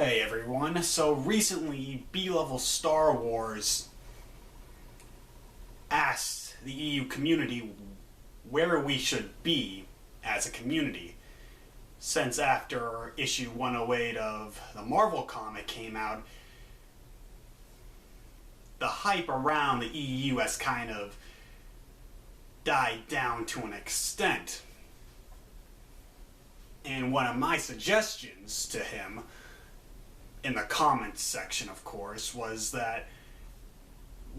Hey everyone, so recently B-level Star Wars asked the EU community where we should be as a community, since after issue 108 of the Marvel comic came out, the hype around the EU has kind of died down to an extent. And one of my suggestions to him, in the comments section of course, was that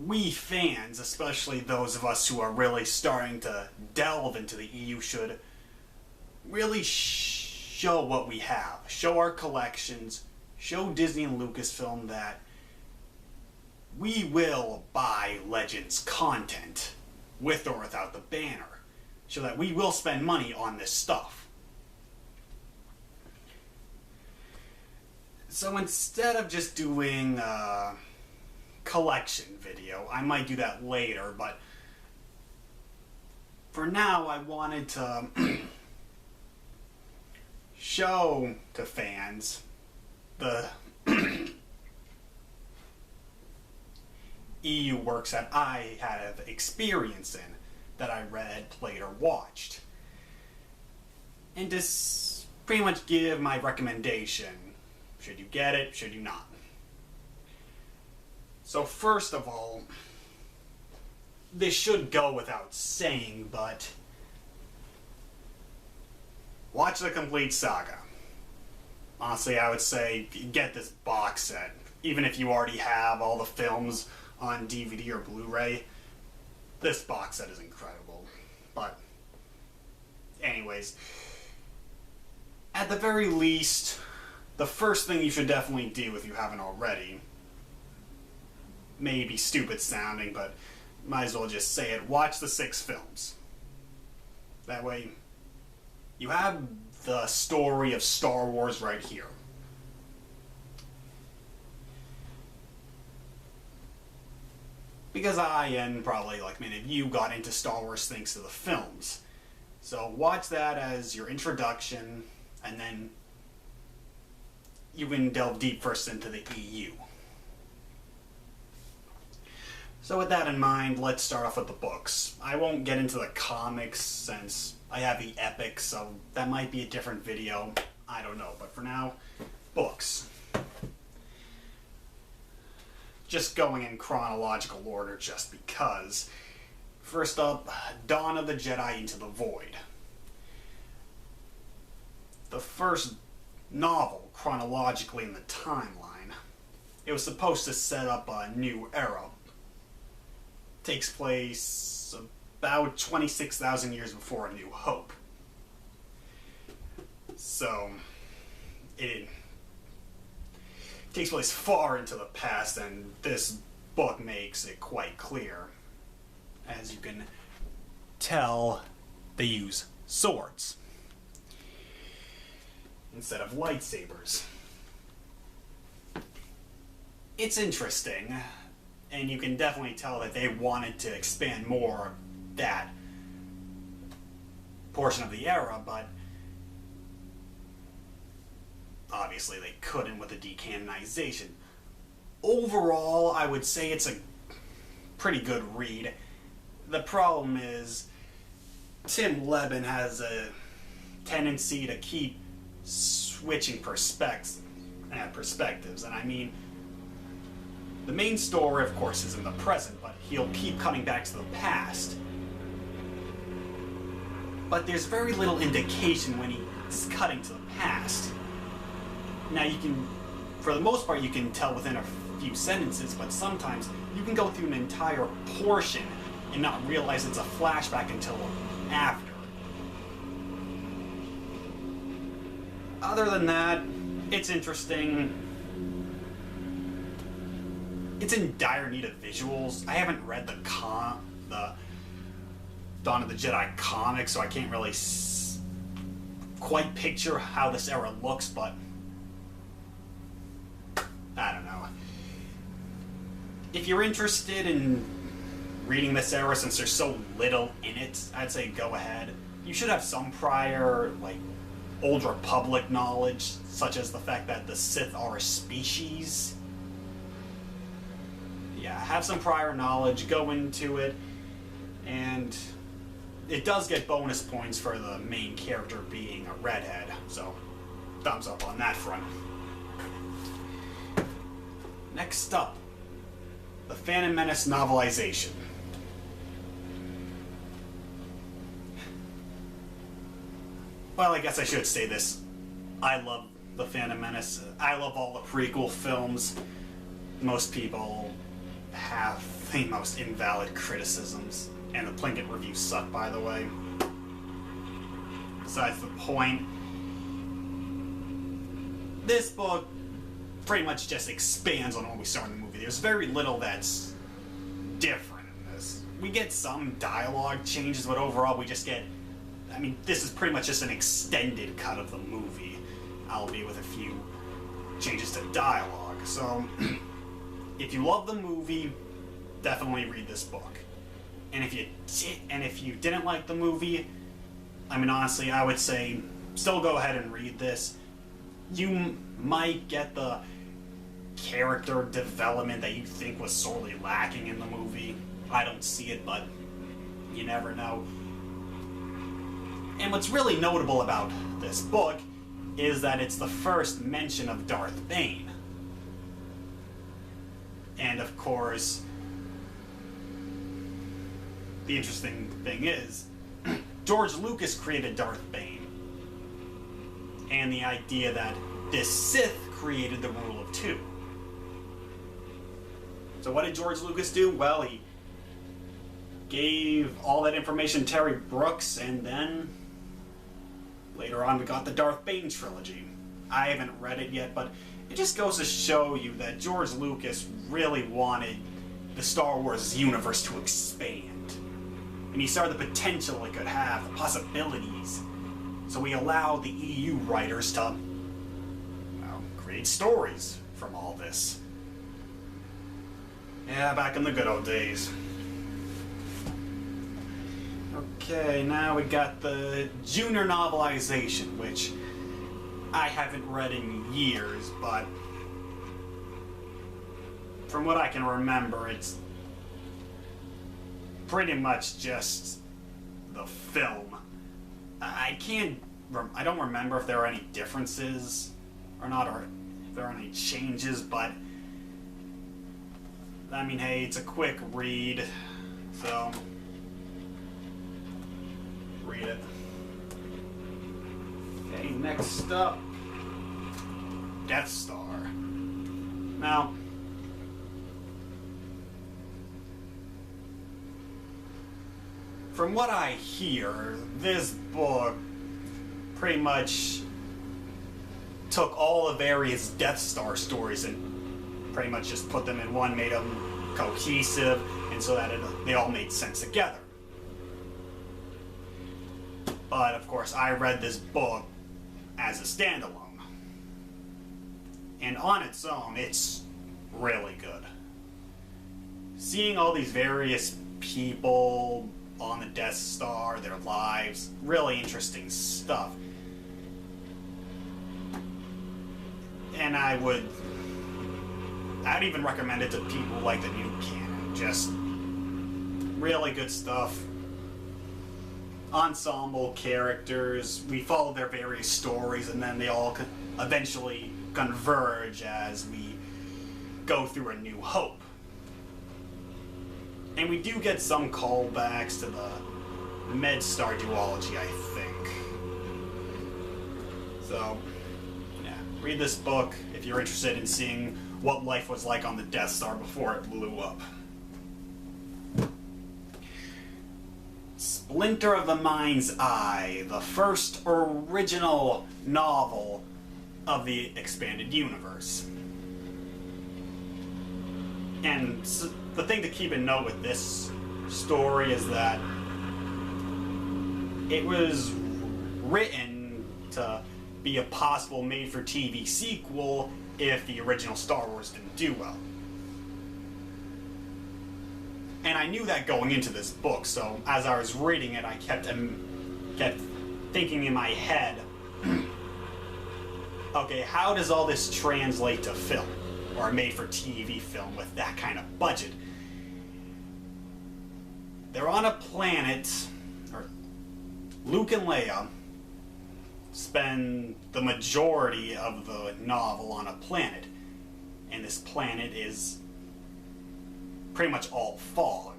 we fans, especially those of us who are really starting to delve into the EU, should really show what we have. Show our collections, show Disney and Lucasfilm that we will buy Legends content, with or without the banner. Show that we will spend money on this stuff. So instead of just doing a collection video, I might do that later, but for now I wanted to show to fans the EU works that I have experience in, that I read, played, or watched. And just pretty much give my recommendation. Should you get it? Should you not? So first of all, this should go without saying, but watch the complete saga. Honestly, I would say get this box set. Even if you already have all the films on DVD or Blu-ray, this box set is incredible. But anyways, at the very least, the first thing you should definitely do if you haven't already, may be stupid sounding, but might as well just say it, watch the 6 films. That way, you have the story of Star Wars right here. Because I, and probably like many of you, got into Star Wars thanks to the films. So watch that as your introduction, and then you can delve deep first into the EU. So with that in mind, let's start off with the books. I won't get into the comics since I have the epic, so that might be a different video. I don't know, but for now, books. Just going in chronological order just because. First up, Dawn of the Jedi Into the Void. The first novel chronologically in the timeline. It was supposed to set up a new era. Takes place about 26,000 years before A New Hope. So it takes place far into the past, and this book makes it quite clear. As you can tell, they use swords instead of lightsabers. It's interesting, and you can definitely tell that they wanted to expand more that portion of the era, but obviously they couldn't with the decanonization. Overall, I would say it's a pretty good read. The problem is Tim Levin has a tendency to keep switching perspectives, and I mean, the main story of course is in the present, but he'll keep coming back to the past. But there's very little indication when he's cutting to the past. Now you can, for the most part, you can tell within a few sentences, but sometimes you can go through an entire portion and not realize it's a flashback until after. Other than that, it's interesting. It's in dire need of visuals. I haven't read the Dawn of the Jedi comic, so I can't really quite picture how this era looks, but I don't know. If you're interested in reading this era, since there's so little in it, I'd say go ahead. You should have some prior, like, Old Republic knowledge, such as the fact that the Sith are a species. Yeah, have some prior knowledge, go into it, and it does get bonus points for the main character being a redhead, so thumbs up on that front. Next up, the Phantom Menace novelization. Well, I guess I should say this. I love the Phantom Menace. I love all the prequel films. Most people have the most invalid criticisms, and the Plinkett reviews suck, by the way. Besides the point, this book pretty much just expands on what we saw in the movie. There's very little that's different in this. We get some dialogue changes, but overall we just get... I mean, this is pretty much just an extended cut of the movie, albeit with a few changes to dialogue. So, if you love the movie, definitely read this book. And if you didn't like the movie, I mean, honestly, I would say still go ahead and read this. You might get the character development that you think was sorely lacking in the movie. I don't see it, but you never know. And what's really notable about this book is that it's the first mention of Darth Bane. And of course, the interesting thing is, George Lucas created Darth Bane. And the idea that this Sith created the rule of two. So what did George Lucas do? Well, he gave all that information to Terry Brooks, and then later on we got the Darth Bane trilogy. I haven't read it yet, but it just goes to show you that George Lucas really wanted the Star Wars universe to expand. And he saw the potential it could have, the possibilities. So he allowed the EU writers to, well, create stories from all this. Yeah, back in the good old days. Okay, now we got the junior novelization, which I haven't read in years, but from what I can remember, it's pretty much just the film. I don't remember if there are any differences or not, or if there are any changes, but I mean, hey, it's a quick read, so read it. Okay, next up, Death Star. Now, from what I hear, this book pretty much took all the various Death Star stories and pretty much just put them in one, made them cohesive, and so that they all made sense together. But of course, I read this book as a standalone. And on its own, it's really good. Seeing all these various people on the Death Star, their lives, really interesting stuff. And I'd even recommend it to people who like the new canon. Just really good stuff. Ensemble characters. We follow their various stories, and then they all eventually converge as we go through A New Hope. And we do get some callbacks to the Med-Star duology, I think. So, yeah, read this book if you're interested in seeing what life was like on the Death Star before it blew up. Splinter of the Mind's Eye, the first original novel of the expanded universe. And the thing to keep in note with this story is that it was written to be a possible made-for-TV sequel if the original Star Wars didn't do well. And I knew that going into this book, so as I was reading it, I kept thinking in my head, okay, how does all this translate to film? Or a made-for-TV film with that kind of budget? They're on a planet, or Luke and Leia spend the majority of the novel on a planet. And this planet is pretty much all fog.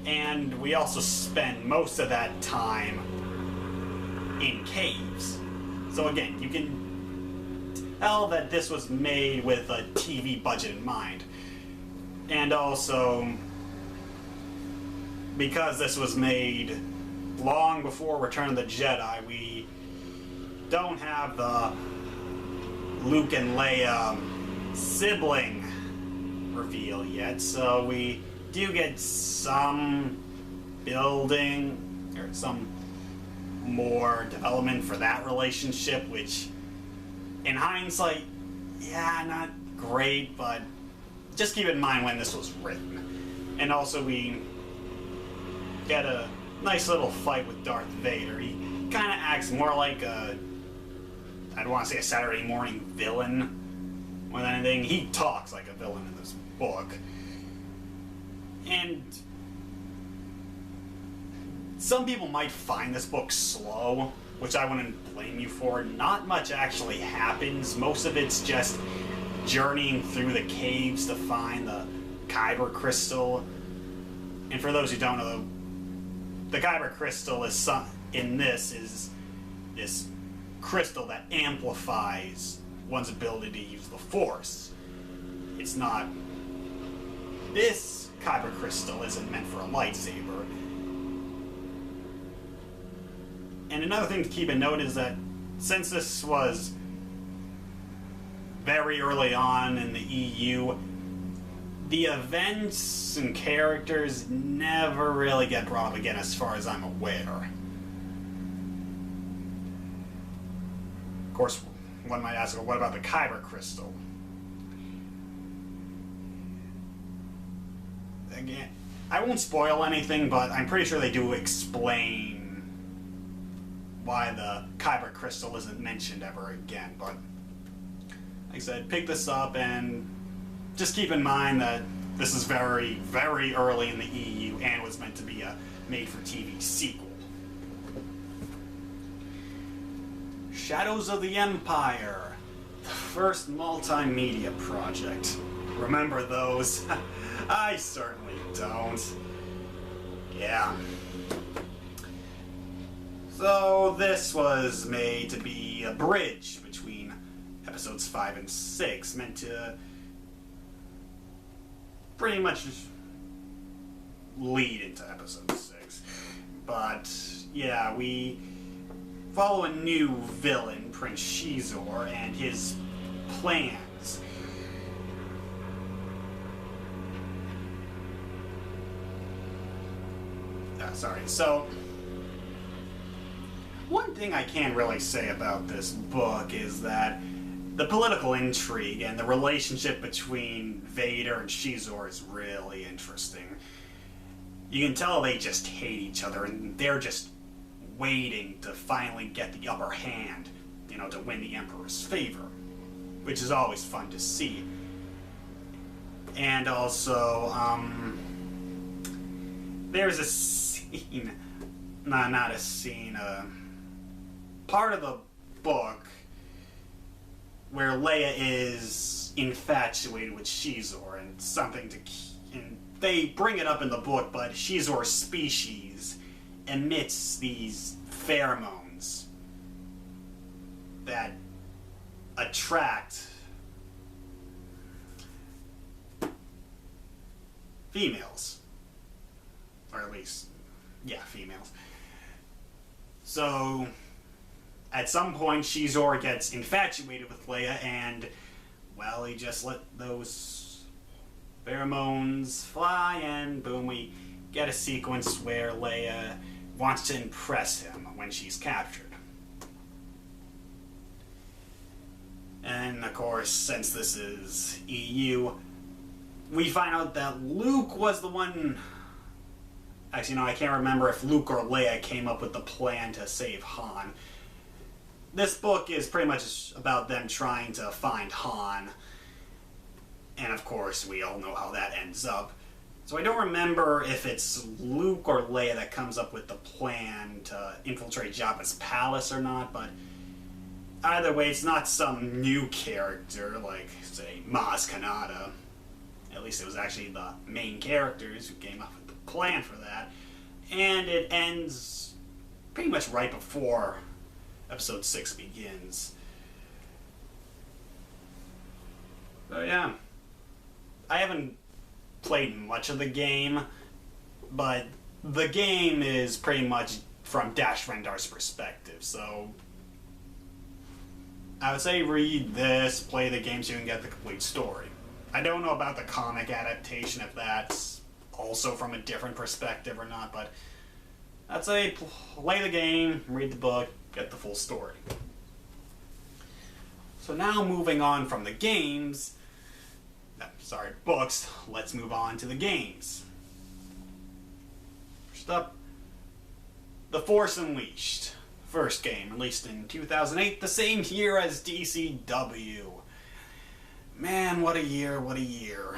And we also spend most of that time in caves. So again, you can tell that this was made with a TV budget in mind. And also, because this was made long before Return of the Jedi, we don't have the Luke and Leia sibling reveal yet, so we do get some building, or some more development for that relationship, which in hindsight, yeah, not great, but just keep in mind when this was written. And also we get a nice little fight with Darth Vader. He kind of acts more like a, I don't want to say a Saturday morning villain more than anything. He talks like a villain in this book. And some people might find this book slow, which I wouldn't blame you for. Not much actually happens. Most of it's just journeying through the caves to find the Kyber crystal. And for those who don't know, the Kyber crystal is is this crystal that amplifies one's ability to use the Force. It's not. This Kyber crystal isn't meant for a lightsaber. And another thing to keep in note is that since this was very early on in the EU, the events and characters never really get brought up again as far as I'm aware. Of course, one might ask, well, what about the Kyber crystal? Again, I won't spoil anything, but I'm pretty sure they do explain why the Kyber crystal isn't mentioned ever again. But like I said, pick this up and just keep in mind that this is very, very early in the EU and was meant to be a made-for-TV sequel. Shadows of the Empire, the first multimedia project. Remember those? I certainly don't. Yeah. So this was made to be a bridge between episodes 5 and 6, meant to pretty much lead into episode 6. But yeah, we follow a new villain, Prince Shizor, and his plans. So one thing I can really say about this book is that the political intrigue and the relationship between Vader and Shizor is really interesting. You can tell they just hate each other, and they're just waiting to finally get the upper hand, to win the Emperor's favor, which is always fun to see. And also, there's a scene, not a scene, part of the book where Leia is infatuated with Shizor, and and they bring it up in the book, but Shizor's species emits these pheromones that attract females. Or at least, yeah, females. So at some point, Shizor gets infatuated with Leia, and, well, he just let those pheromones fly, and boom, we get a sequence where Leia wants to impress him when she's captured. And, of course, since this is EU, we find out that Luke was the one... Actually, no, I can't remember if Luke or Leia came up with the plan to save Han. this book is pretty much about them trying to find Han. And of course, we all know how that ends up. So I don't remember if it's Luke or Leia that comes up with the plan to infiltrate Jabba's palace or not, but either way, it's not some new character like, say, Maz Kanata. At least it was actually the main characters who came up with the plan for that. And it ends pretty much right before Episode 6 begins. So yeah. I haven't played much of the game, but the game is pretty much from Dash Rendar's perspective, so I would say read this, play the game so you can get the complete story. I don't know about the comic adaptation, if that's also from a different perspective or not, but I'd say play the game, read the book, get the full story. So now moving on from the games, books, let's move on to the games. First up, The Force Unleashed. First game, released in 2008, the same year as DCW. Man, what a year, what a year.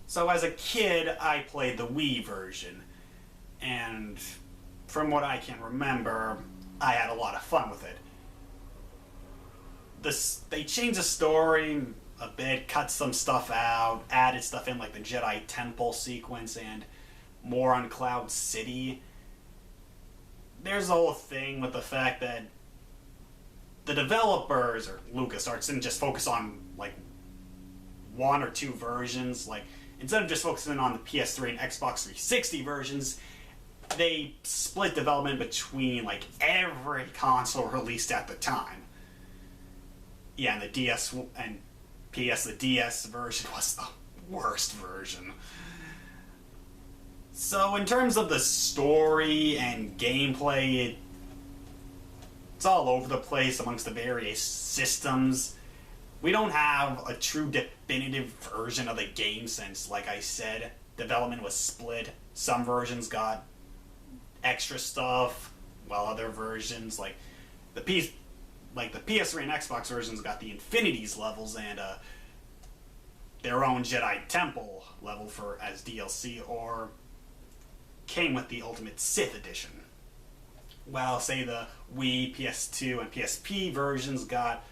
So as a kid, I played the Wii version, and from what I can remember, I had a lot of fun with it. They changed the story a bit, cut some stuff out, added stuff in like the Jedi Temple sequence and more on Cloud City. There's a whole thing with the fact that the developers, or LucasArts, didn't just focus on like one or two versions. Like, instead of just focusing on the PS3 and Xbox 360 versions, they split development between like every console released at the time. Yeah, and the DS and PS, the DS version was the worst version. So in terms of the story and gameplay, it's all over the place amongst the various systems. We don't have a true definitive version of the game since, like I said, development was split. Some versions got extra stuff, while other versions, like the PS3 and Xbox versions, got the Infinities levels and their own Jedi Temple level as DLC, or came with the Ultimate Sith Edition. While, say, the Wii, PS2, and PSP versions got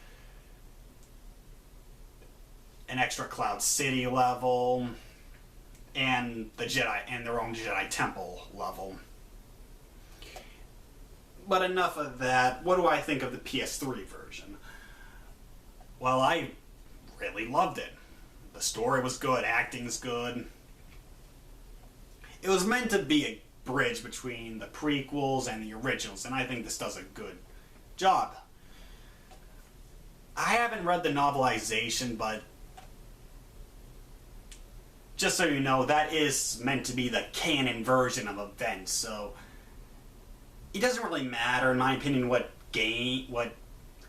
an extra Cloud City level and their own Jedi Temple level. But enough of that. What do I think of the PS3 version? Well, I really loved it. The story was good, acting's good. It was meant to be a bridge between the prequels and the originals, and I think this does a good job. I haven't read the novelization, but just so you know, that is meant to be the canon version of events, so it doesn't really matter, in my opinion, what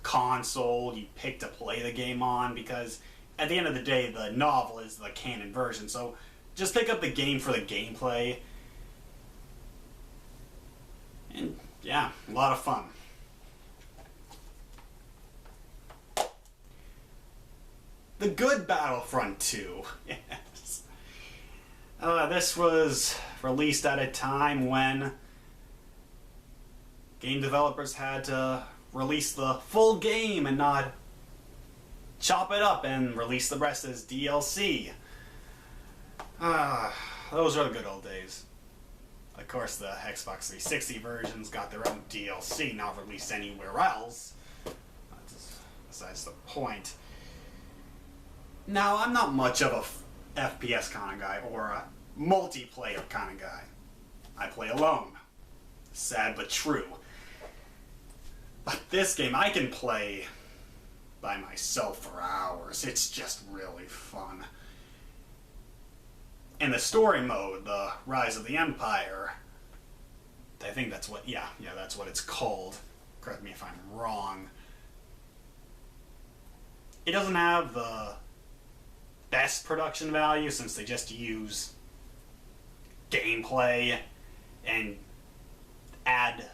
console you pick to play the game on, because at the end of the day, the novel is the canon version, so just pick up the game for the gameplay. And yeah, a lot of fun. The Good Battlefront 2. Yes. This was released at a time when game developers had to release the full game and not chop it up and release the rest as DLC. Those are the good old days. Of course, the Xbox 360 versions got their own DLC, not released anywhere else. That's besides the point. Now, I'm not much of a FPS kind of guy or a multiplayer kind of guy. I play alone. Sad but true. But this game, I can play by myself for hours. It's just really fun. In the story mode, the Rise of the Empire, I think that's what, yeah, that's what it's called. Correct me if I'm wrong. It doesn't have the best production value since they just use gameplay and add